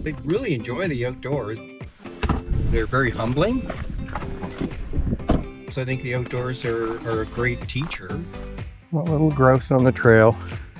They really enjoy the outdoors. They're very humbling. So I think the outdoors are a great teacher. A little grouse on the trail.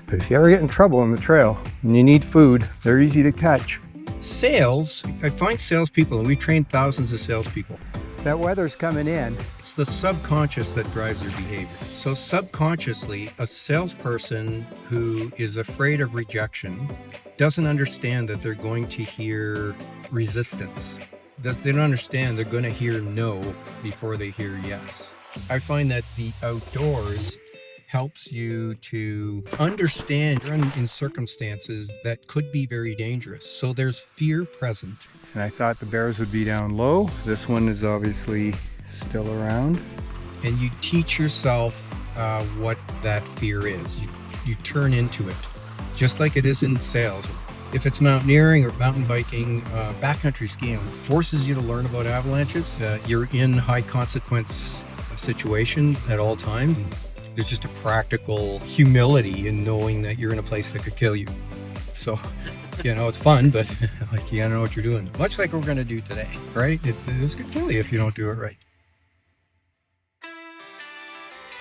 But if you ever get in trouble on the trail and you need food, they're easy to catch. Sales, I find salespeople, and we train thousands of salespeople. That weather's coming in. It's the subconscious that drives their behavior. So subconsciously, a salesperson who is afraid of rejection doesn't understand that they're going to hear resistance. They don't understand they're going to hear no before they hear yes. I find that the outdoors helps you to understand you're in circumstances that could be very dangerous. So there's fear present. And I thought the bears would be down low. This one is obviously still around. And you teach yourself what that fear is. You turn into it, just like it is in sales. If it's mountaineering or mountain biking, backcountry skiing forces you to learn about avalanches. You're in high consequence situations at all times. There's just a practical humility in knowing that you're in a place that could kill you. So, it's fun, but you gotta know what you're doing. Much like we're gonna do today, right? It's gonna kill you if you don't do it right.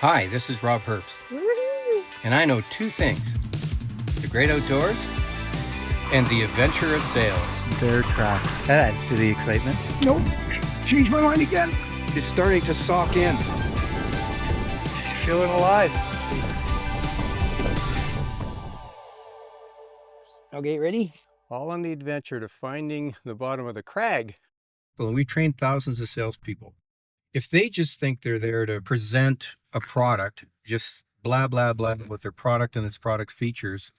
Hi, this is Rob Herbst. And I know two things: the great outdoors and the adventure of sales. Bear tracks. That adds to the excitement. Nope. Change my mind again. It's starting to soak in. Feeling alive. Okay, ready? All on the adventure to finding the bottom of the crag. Well, we train thousands of salespeople. If they just think they're there to present a product, just blah, blah, blah with their product and its product features,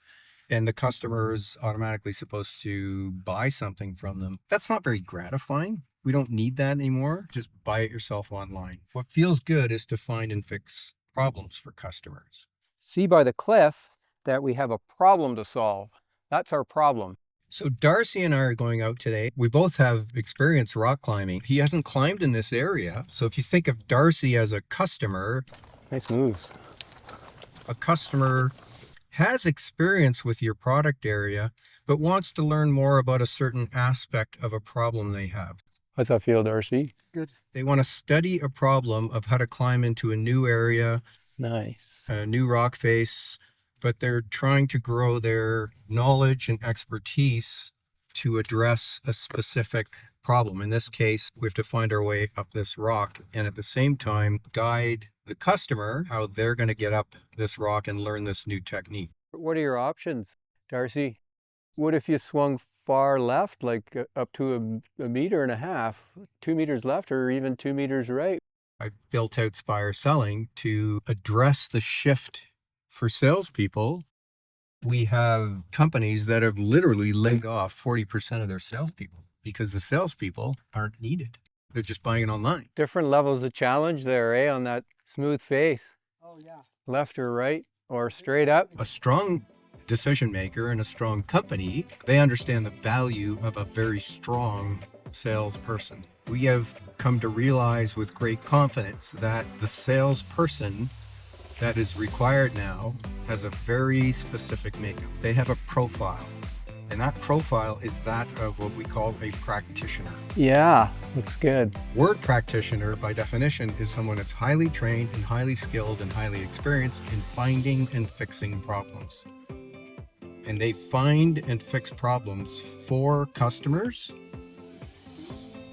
and the customer is automatically supposed to buy something from them, that's not very gratifying. We don't need that anymore. Just buy it yourself online. What feels good is to find and fix problems for customers. See by the cliff that we have a problem to solve. That's our problem. So Darcy and I are going out today. We both have experience rock climbing. He hasn't climbed in this area. So if you think of Darcy as a customer, Nice moves. a customer has experience with your product area, but wants to learn more about a certain aspect of a problem they have. How's that feel, Darcy? Good. They want to study a problem of how to climb into a new area, Nice. a new rock face, but they're trying to grow their knowledge and expertise to address a specific problem. In this case, we have to find our way up this rock and at the same time guide the customer how they're going to get up this rock and learn this new technique. What are your options, Darcy? What if you swung far left, like up to a meter and a half, 2 meters left, or even 2 meters right? I built out Spire Selling to address the shift for salespeople. We have companies that have literally laid off 40% of their salespeople because the salespeople aren't needed. They're just buying it online. Different levels of challenge there, eh, on that smooth face. Oh, yeah. Left or right, or straight up. A strong decision maker and a strong company, they understand the value of a very strong salesperson. We have come to realize with great confidence that the salesperson that is required now has a very specific makeup. They have a profile, and that profile is that of what we call a practitioner. Yeah, looks good. Word practitioner, by definition, is someone that's highly trained and highly skilled and highly experienced in finding and fixing problems. And they find and fix problems for customers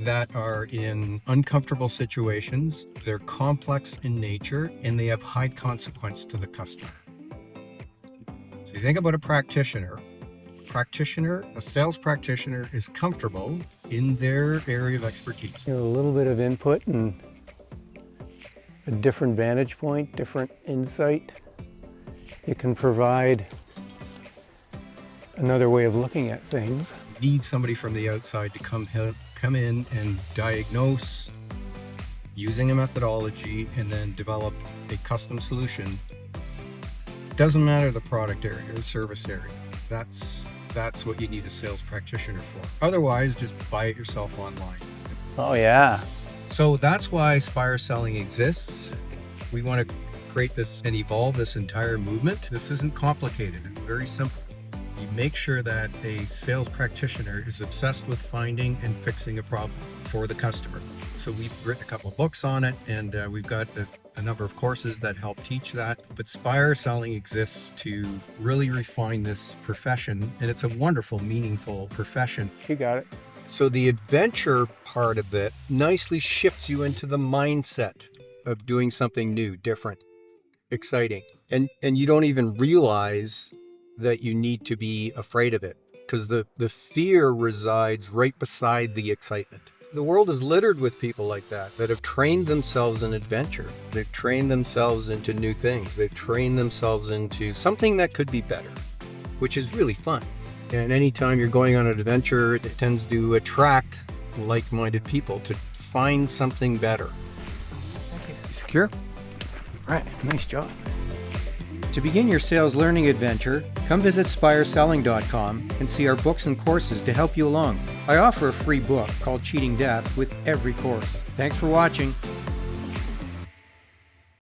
that are in uncomfortable situations. They're complex in nature and they have high consequence to the customer. So you think about a practitioner, a sales practitioner is comfortable in their area of expertise. You know, a little bit of input and a different vantage point, different insight. You can provide another way of looking at things. Need somebody from the outside to come in and diagnose using a methodology and then develop a custom solution. Doesn't matter the product area or service area. That's what you need a sales practitioner for. Otherwise, just buy it yourself online. Oh yeah. So that's why Spire Selling exists. We want to create this and evolve this entire movement. This isn't complicated, it's very simple. You make sure that a sales practitioner is obsessed with finding and fixing a problem for the customer. So we've written a couple of books on it, and we've got a number of courses that help teach that. But Spire Selling exists to really refine this profession, and it's a wonderful, meaningful profession. You got it. So the adventure part of it nicely shifts you into the mindset of doing something new, different, exciting. And you don't even realize that you need to be afraid of it, because the fear resides right beside the excitement. The world is littered with people like that have trained themselves in adventure. They've trained themselves into new things. They've trained themselves into something that could be better, which is really fun. And anytime you're going on an adventure, it tends to attract like-minded people to find something better. Okay, secure. All right, nice job. To begin your sales learning adventure, come visit spireselling.com and see our books and courses to help you along. I offer a free book called Cheating Death with every course. Thanks for watching.